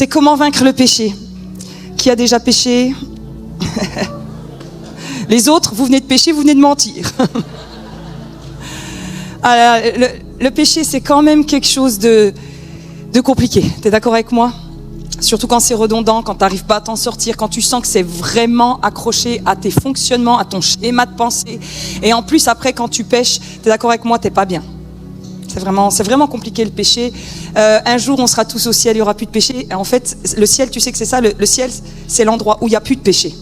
c'est comment vaincre le péché. Qui a déjà péché? Les autres, vous venez de pécher, vous venez de mentir. Alors, le péché, c'est quand même quelque chose de compliqué. Tu es d'accord avec moi? Surtout quand c'est redondant, quand tu n'arrives pas à t'en sortir, quand tu sens que c'est vraiment accroché à tes fonctionnements, à ton schéma de pensée. Et en plus, après, quand tu pêches, tu es d'accord avec moi, tu n'es pas bien. C'est vraiment compliqué le péché. Un jour, on sera tous au ciel, il n'y aura plus de péché. Et en fait, le ciel, tu sais que c'est ça, le ciel, c'est l'endroit où il n'y a plus de péché.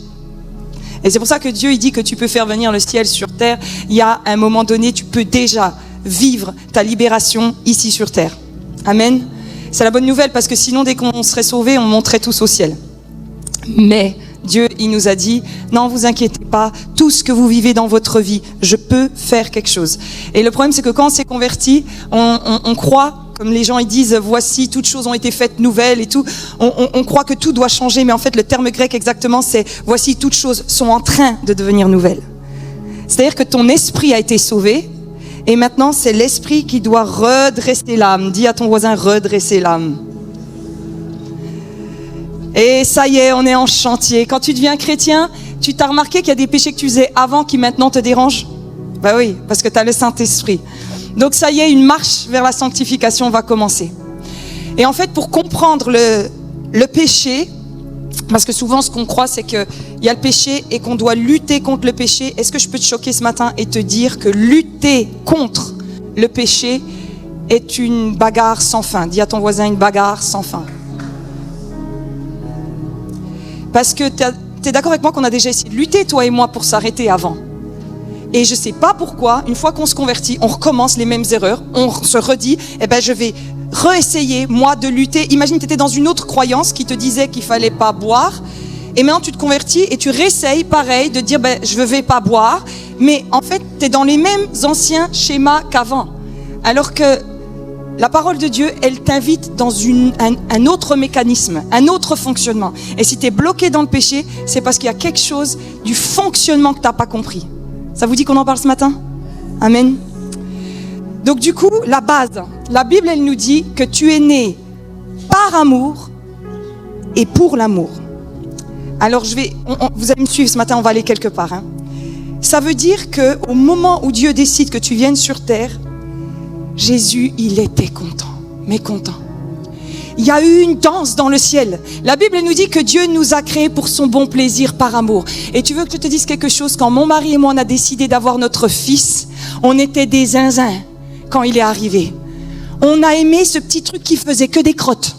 Et c'est pour ça que Dieu, il dit que tu peux faire venir le ciel sur terre. Il y a un moment donné, tu peux déjà vivre ta libération ici sur terre. Amen. C'est la bonne nouvelle parce que sinon, dès qu'on serait sauvés, on monterait tous au ciel. Mais Dieu, il nous a dit, non, vous inquiétez pas, tout ce que vous vivez dans votre vie, je peux faire quelque chose. Et le problème, c'est que quand on s'est converti, on croit, comme les gens ils disent, voici, toutes choses ont été faites nouvelles et tout. On croit que tout doit changer, mais en fait, le terme grec exactement, c'est voici, toutes choses sont en train de devenir nouvelles. C'est-à-dire que ton esprit a été sauvé. Et maintenant, c'est l'esprit qui doit redresser l'âme. Dis à ton voisin, redresser l'âme. Et ça y est, on est en chantier. Quand tu deviens chrétien, tu t'as remarqué qu'il y a des péchés que tu faisais avant qui maintenant te dérangent? Ben oui, parce que tu as le Saint-Esprit. Donc ça y est, une marche vers la sanctification va commencer. Et en fait, pour comprendre le péché, parce que souvent ce qu'on croit, c'est qu'il y a le péché et qu'on doit lutter contre le péché. Est-ce que je peux te choquer ce matin et te dire que lutter contre le péché est une bagarre sans fin? Dis à ton voisin, une bagarre sans fin. Parce que tu es d'accord avec moi qu'on a déjà essayé de lutter, toi et moi, pour s'arrêter avant. Et je ne sais pas pourquoi, une fois qu'on se convertit, on recommence les mêmes erreurs, on se redit, je vais réessayer, moi, de lutter. Imagine, tu étais dans une autre croyance qui te disait qu'il ne fallait pas boire, et maintenant tu te convertis et tu réessayes, pareil, de dire, je ne vais pas boire, mais en fait, tu es dans les mêmes anciens schémas qu'avant. Alors que la parole de Dieu, elle t'invite dans un autre mécanisme, un autre fonctionnement. Et si tu es bloqué dans le péché, c'est parce qu'il y a quelque chose du fonctionnement que tu n'as pas compris. Ça vous dit qu'on en parle ce matin? Amen. Donc du coup, la base, la Bible, elle nous dit que tu es né par amour et pour l'amour. Alors vous allez me suivre ce matin, on va aller quelque part. Ça veut dire qu'au moment où Dieu décide que tu viennes sur terre, Jésus, il était content, mais content. Il y a eu une danse dans le ciel. La Bible nous dit que Dieu nous a créés pour son bon plaisir par amour. Et tu veux que je te dise quelque chose? Quand mon mari et moi, on a décidé d'avoir notre fils, on était des zinzins quand il est arrivé. On a aimé ce petit truc qui faisait que des crottes.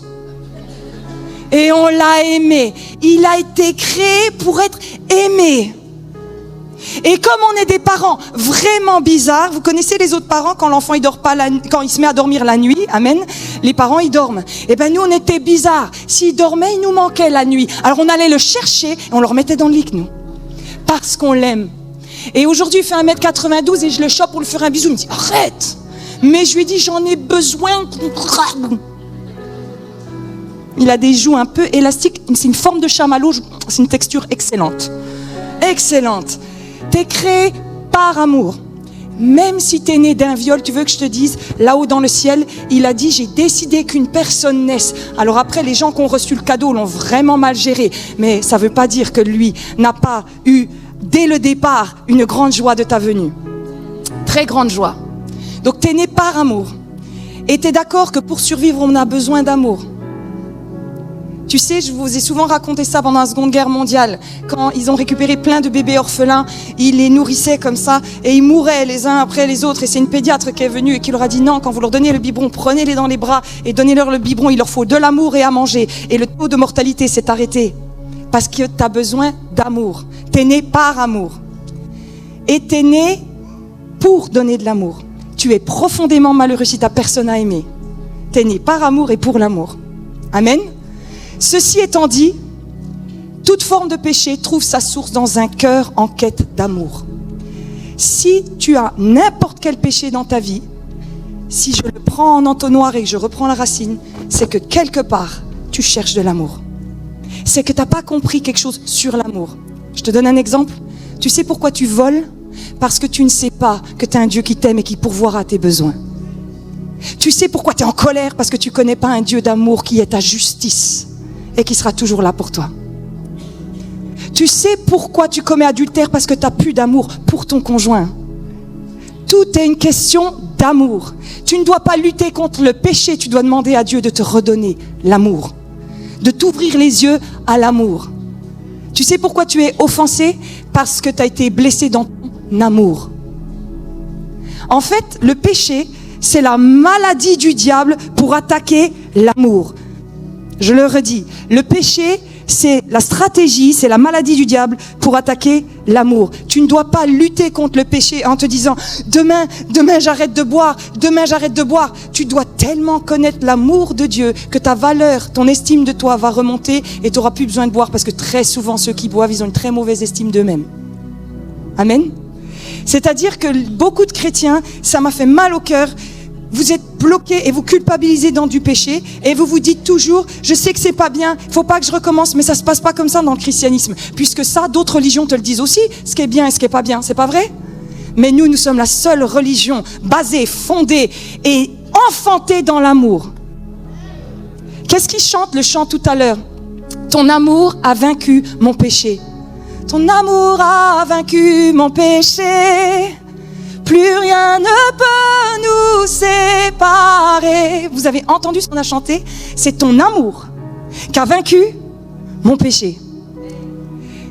Et on l'a aimé. Il a été créé pour être aimé. Et comme on est des parents vraiment bizarres, vous connaissez les autres parents quand l'enfant il dort pas quand il se met à dormir la nuit, amen. Les parents ils dorment. Et nous on était bizarres. S'il dormait, il nous manquait la nuit. Alors on allait le chercher et on le remettait dans le lit que nous, parce qu'on l'aime. Et aujourd'hui il fait 1m92 et je le chope pour lui faire un bisou. Il me dit arrête. Mais je lui dis j'en ai besoin. Il a des joues un peu élastiques. C'est une forme de chamallow. C'est une texture excellente. Excellente. T'es créé par amour. Même si t'es né d'un viol, tu veux que je te dise, là-haut dans le ciel, il a dit, j'ai décidé qu'une personne naisse. Alors après, les gens qui ont reçu le cadeau l'ont vraiment mal géré. Mais ça ne veut pas dire que lui n'a pas eu, dès le départ, une grande joie de ta venue. Très grande joie. Donc t'es né par amour. Et t'es d'accord que pour survivre, on a besoin d'amour. Tu sais, je vous ai souvent raconté ça pendant la Seconde Guerre mondiale. Quand ils ont récupéré plein de bébés orphelins, ils les nourrissaient comme ça et ils mouraient les uns après les autres. Et c'est une pédiatre qui est venue et qui leur a dit non, quand vous leur donnez le biberon, prenez-les dans les bras et donnez-leur le biberon. Il leur faut de l'amour et à manger. Et le taux de mortalité s'est arrêté parce que tu as besoin d'amour. Tu es né par amour. Et tu es né pour donner de l'amour. Tu es profondément malheureux si tu n'as personne à aimer. Tu es né par amour et pour l'amour. Amen. Ceci étant dit, toute forme de péché trouve sa source dans un cœur en quête d'amour. Si tu as n'importe quel péché dans ta vie, si je le prends en entonnoir et que je reprends la racine, c'est que quelque part, tu cherches de l'amour. C'est que tu n'as pas compris quelque chose sur l'amour. Je te donne un exemple. Tu sais pourquoi tu voles? Parce que tu ne sais pas que tu as un Dieu qui t'aime et qui pourvoira à tes besoins. Tu sais pourquoi tu es en colère? Parce que tu ne connais pas un Dieu d'amour qui est ta justice. et qui sera toujours là pour toi. Tu sais pourquoi tu commets adultère? Parce que tu n'as plus d'amour pour ton conjoint. Tout est une question d'amour. Tu ne dois pas lutter contre le péché, tu dois demander à Dieu de te redonner l'amour, de t'ouvrir les yeux à l'amour. Tu sais pourquoi tu es offensé? Parce que tu as été blessé dans ton amour. En fait, le péché, c'est la maladie du diable pour attaquer l'amour. Je le redis, le péché, c'est la stratégie, c'est la maladie du diable pour attaquer l'amour. Tu ne dois pas lutter contre le péché en te disant « Demain j'arrête de boire, demain j'arrête de boire ». Tu dois tellement connaître l'amour de Dieu que ta valeur, ton estime de toi va remonter et tu n'auras plus besoin de boire parce que très souvent ceux qui boivent, ils ont une très mauvaise estime d'eux-mêmes. Amen. C'est-à-dire que beaucoup de chrétiens, ça m'a fait mal au cœur. Vous êtes bloqués et vous culpabilisez dans du péché et vous vous dites toujours « Je sais que c'est pas bien, il faut pas que je recommence », mais ça se passe pas comme ça dans le christianisme. Puisque ça, d'autres religions te le disent aussi, ce qui est bien et ce qui est pas bien, c'est pas vrai? Mais nous sommes la seule religion basée, fondée et enfantée dans l'amour. Qu'est-ce qu'il chante le chant tout à l'heure? Ton amour a vaincu mon péché. Ton amour a vaincu mon péché. Plus rien ne peut nous séparer. Vous avez entendu ce qu'on a chanté? C'est ton amour qui a vaincu mon péché.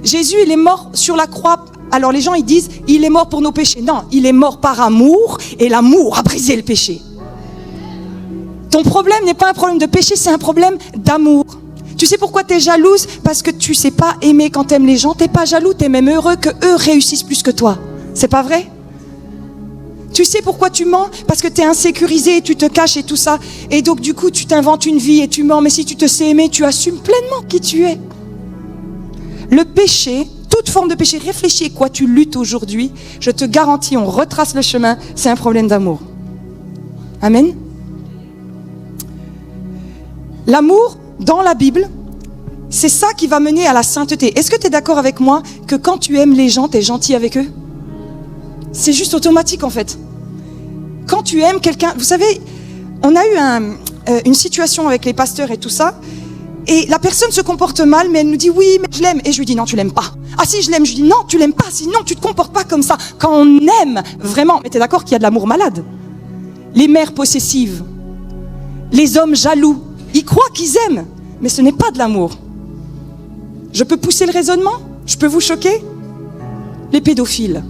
Jésus, il est mort sur la croix. Alors les gens, ils disent, il est mort pour nos péchés. Non, il est mort par amour et l'amour a brisé le péché. Ton problème n'est pas un problème de péché, c'est un problème d'amour. Tu sais pourquoi tu es jalouse? Parce que tu sais pas aimer quand tu aimes les gens. Tu n'es pas jaloux, tu es même heureux que eux réussissent plus que toi. C'est pas vrai? Tu sais pourquoi tu mens? Parce que tu es insécurisé, tu te caches et tout ça. Et donc du coup, tu t'inventes une vie et tu mens. Mais si tu te sais aimer, tu assumes pleinement qui tu es. Le péché, toute forme de péché, réfléchis à quoi tu luttes aujourd'hui. Je te garantis, on retrace le chemin, c'est un problème d'amour. Amen. L'amour, dans la Bible, c'est ça qui va mener à la sainteté. Est-ce que tu es d'accord avec moi que quand tu aimes les gens, tu es gentil avec eux? C'est juste automatique en fait. Quand tu aimes quelqu'un, vous savez, on a eu une situation avec les pasteurs et tout ça, et la personne se comporte mal, mais elle nous dit oui, mais je l'aime. Et je lui dis non, tu l'aimes pas. Ah si, je l'aime. Je lui dis non, tu l'aimes pas. Sinon, tu te comportes pas comme ça. Quand on aime vraiment, mais t'es d'accord qu'il y a de l'amour malade? Les mères possessives, les hommes jaloux, ils croient qu'ils aiment, mais ce n'est pas de l'amour. Je peux pousser le raisonnement? Je peux vous choquer? Les pédophiles,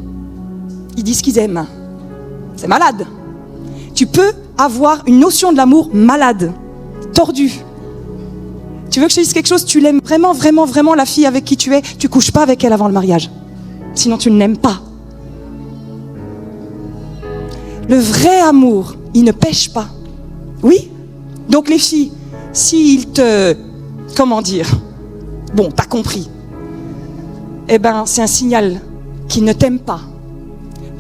ils disent qu'ils aiment. C'est malade. Tu peux avoir une notion de l'amour malade, tordue. Tu veux que je te dise quelque chose? Tu l'aimes vraiment, vraiment, vraiment la fille avec qui tu es. Tu couches pas avec elle avant le mariage. Sinon tu ne l'aimes pas. Le vrai amour, il ne pêche pas. Oui? Donc les filles, s'il te... Comment dire? Bon, t'as compris. Eh ben, c'est un signal qu'il ne t'aime pas.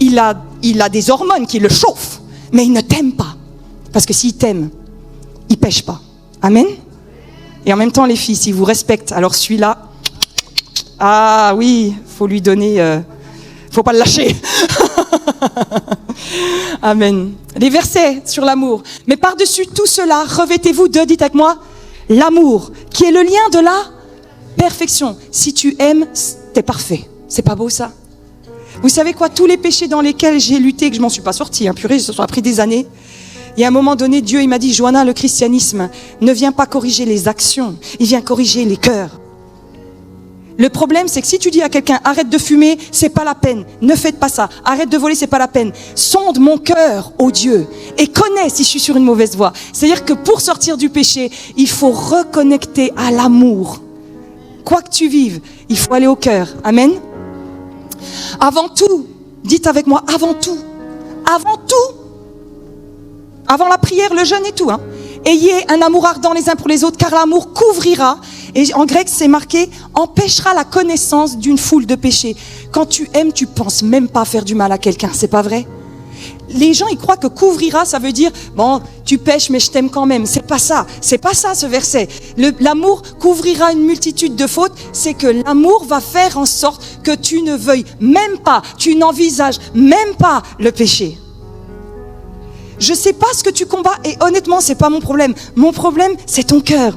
Il a des hormones qui le chauffent, mais il ne t'aime pas. Parce que s'il t'aime, il pêche pas. Amen? Et en même temps, les filles, s'il vous respecte, alors celui-là, ah oui, faut lui donner, faut pas le lâcher. Amen. Les versets sur l'amour. Mais par-dessus tout cela, revêtez-vous de, dites avec moi, l'amour, qui est le lien de la perfection. Si tu aimes, t'es parfait. C'est pas beau ça? Vous savez quoi? Tous les péchés dans lesquels j'ai lutté, que je m'en suis pas sortie, purée, ça a pris des années. Et à un moment donné, Dieu, il m'a dit, Johanna, le christianisme ne vient pas corriger les actions, il vient corriger les cœurs. Le problème, c'est que si tu dis à quelqu'un, arrête de fumer, c'est pas la peine, ne faites pas ça, arrête de voler, c'est pas la peine. Sonde mon cœur, ô Dieu, et connais si je suis sur une mauvaise voie. C'est-à-dire que pour sortir du péché, il faut reconnecter à l'amour. Quoi que tu vives, il faut aller au cœur. Amen. Avant tout, dites avec moi, avant tout, avant la prière, le jeûne et tout, ayez un amour ardent les uns pour les autres, car l'amour couvrira, et en grec c'est marqué, empêchera la connaissance d'une foule de péchés. Quand tu aimes, tu penses même pas faire du mal à quelqu'un, c'est pas vrai? Les gens, ils croient que couvrira, ça veut dire, bon, tu pêches, mais je t'aime quand même. C'est pas ça ce verset. L'amour couvrira une multitude de fautes, c'est que l'amour va faire en sorte que tu ne veuilles même pas, tu n'envisages même pas le péché. Je sais pas ce que tu combats et honnêtement, c'est pas mon problème. Mon problème, c'est ton cœur.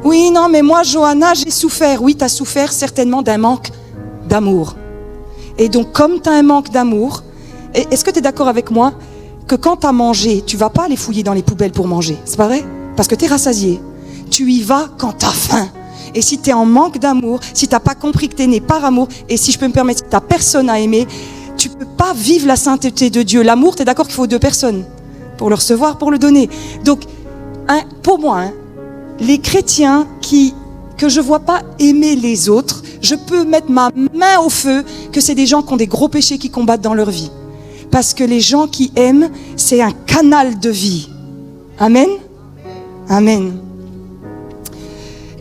Oui, non, mais moi, Johanna, j'ai souffert. Oui, tu as souffert certainement d'un manque d'amour. Et donc, comme tu as un manque d'amour, est-ce que tu es d'accord avec moi que quand tu as mangé, tu vas pas aller fouiller dans les poubelles pour manger, c'est pas vrai? Parce que tu es rassasié. Tu y vas quand tu as faim. Et si tu es en manque d'amour, si tu n'as pas compris que tu es né par amour, et si je peux me permettre, si tu n'as personne à aimer, tu ne peux pas vivre la sainteté de Dieu. L'amour, tu es d'accord qu'il faut 2 personnes pour le recevoir, pour le donner. Donc, pour moi, les chrétiens que je ne vois pas aimer les autres, je peux mettre ma main au feu que c'est des gens qui ont des gros péchés qui combattent dans leur vie. Parce que les gens qui aiment, c'est un canal de vie. Amen. Amen.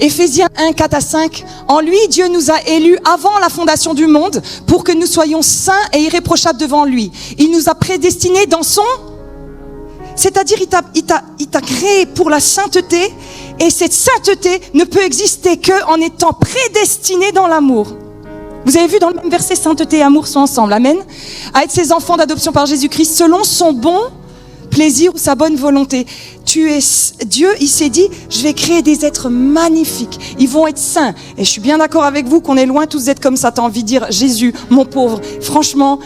Éphésiens 1, 4 à 5. En lui, Dieu nous a élus avant la fondation du monde pour que nous soyons saints et irréprochables devant lui. Il nous a prédestinés dans son... C'est-à-dire, il t'a créé pour la sainteté, et cette sainteté ne peut exister qu'en étant prédestiné dans l'amour. Vous avez vu dans le même verset, sainteté et amour sont ensemble. Amen. À être ses enfants d'adoption par Jésus-Christ selon son bon plaisir ou sa bonne volonté. Dieu, il s'est dit, je vais créer des êtres magnifiques. Ils vont être saints. Et je suis bien d'accord avec vous qu'on est loin tous d'être comme ça. T'as envie de dire, Jésus, mon pauvre, franchement,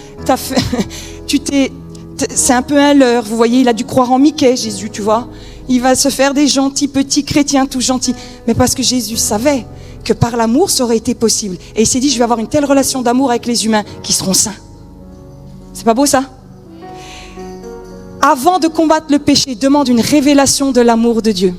c'est un peu un leurre. Vous voyez, il a dû croire en Mickey, Jésus, tu vois. Il va se faire des gentils petits chrétiens, tout gentils. Mais parce que Jésus savait que par l'amour, ça aurait été possible. Et il s'est dit, je vais avoir une telle relation d'amour avec les humains qui seront saints. C'est pas beau ça? Avant de combattre le péché, demande une révélation de l'amour de Dieu.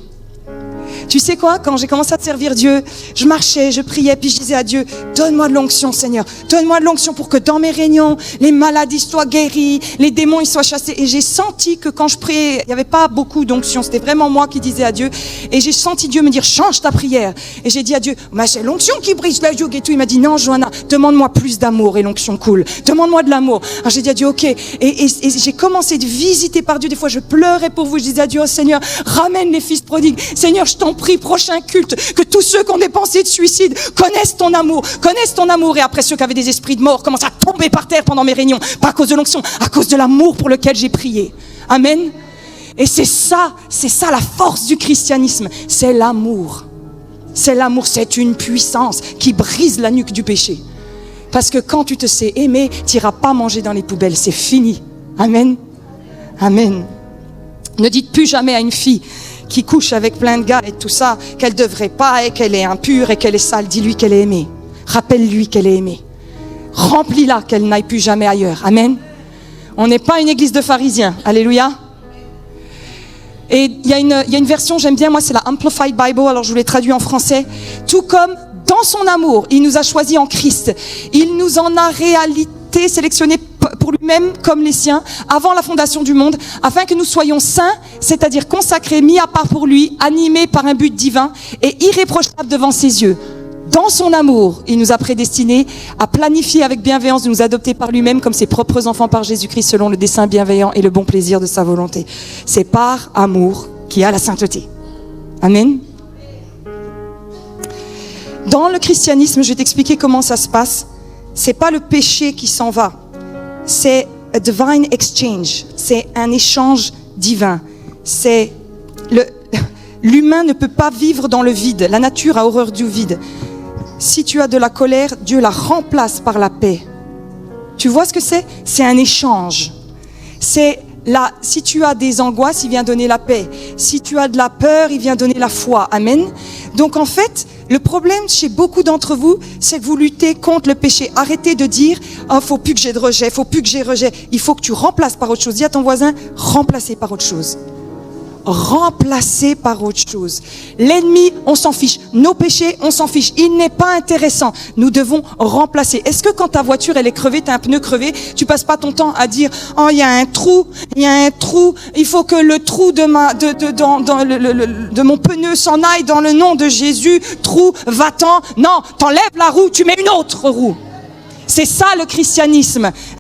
Tu sais quoi, quand j'ai commencé à te servir Dieu, je marchais, je priais, puis je disais à Dieu, donne-moi de l'onction Seigneur, donne-moi de l'onction pour que dans mes réunions, les maladies soient guéris, les démons ils soient chassés. Et j'ai senti que quand je priais, il n'y avait pas beaucoup d'onction, c'était vraiment moi qui disais à Dieu. Et j'ai senti Dieu me dire, change ta prière. Et j'ai dit à Dieu, mais c'est l'onction qui brise la joug et tout. Il m'a dit, non Johanna, demande-moi plus d'amour et l'onction coule. Demande-moi de l'amour. Alors j'ai dit à Dieu, ok. Et j'ai commencé de visiter par Dieu. Des fois je pleurais pour vous, je disais à Dieu, oh Seigneur, ramène les fils prodigues. Seigneur, je t'en prie, prochain culte, que tous ceux qui ont des pensées de suicide connaissent ton amour. Et après, ceux qui avaient des esprits de mort commencent à tomber par terre pendant mes réunions. Pas à cause de l'onction, à cause de l'amour pour lequel j'ai prié. Amen. Et c'est ça la force du christianisme. C'est l'amour. C'est l'amour, c'est une puissance qui brise la nuque du péché. Parce que quand tu te sais aimer, tu n'iras pas manger dans les poubelles. C'est fini. Amen. Amen. Ne dites plus jamais à une fille qui couche avec plein de gars et tout ça, qu'elle devrait pas et qu'elle est impure et qu'elle est sale. Dis-lui qu'elle est aimée. Rappelle-lui qu'elle est aimée. Remplis-la qu'elle n'aille plus jamais ailleurs. Amen. On n'est pas une église de pharisiens. Alléluia. Et il y a une version, j'aime bien, moi c'est la Amplified Bible, alors je vous l'ai traduit en français. Tout comme dans son amour, il nous a choisis en Christ. Il nous en a réalité sélectionné pour lui-même comme les siens, avant la fondation du monde, afin que nous soyons saints, c'est-à-dire consacrés, mis à part pour lui, animés par un but divin et irréprochables devant ses yeux. Dans son amour, il nous a prédestinés à planifier avec bienveillance de nous adopter par lui-même comme ses propres enfants par Jésus-Christ selon le dessein bienveillant et le bon plaisir de sa volonté. C'est par amour qu'il y a la sainteté. Amen. Dans le christianisme, je vais t'expliquer comment ça se passe. C'est pas le péché qui s'en va. C'est a divine exchange. C'est un échange divin. L'humain ne peut pas vivre dans le vide. La nature a horreur du vide. Si tu as de la colère, Dieu la remplace par la paix. Tu vois ce que c'est? C'est un échange. Si tu as des angoisses, il vient donner la paix. Si tu as de la peur, il vient donner la foi. Amen. Donc en fait, le problème chez beaucoup d'entre vous, c'est que vous luttez contre le péché. Arrêtez de dire, oh, faut plus que j'ai de rejet, faut plus que j'ai rejet. Il faut que tu remplaces par autre chose. Dis à ton voisin, remplacer par autre chose. Remplacé par autre chose. L'ennemi, on s'en fiche. Nos péchés, on s'en fiche. Il n'est pas intéressant. Nous devons remplacer. Est-ce que quand ta voiture, elle est crevée, t'as un pneu crevé, tu passes pas ton temps à dire, oh, il y a un trou, il faut que le trou de mon pneu s'en aille dans le nom de Jésus, trou, va-t'en. Non, t'enlèves la roue, tu mets une autre roue. C'est ça le christianisme.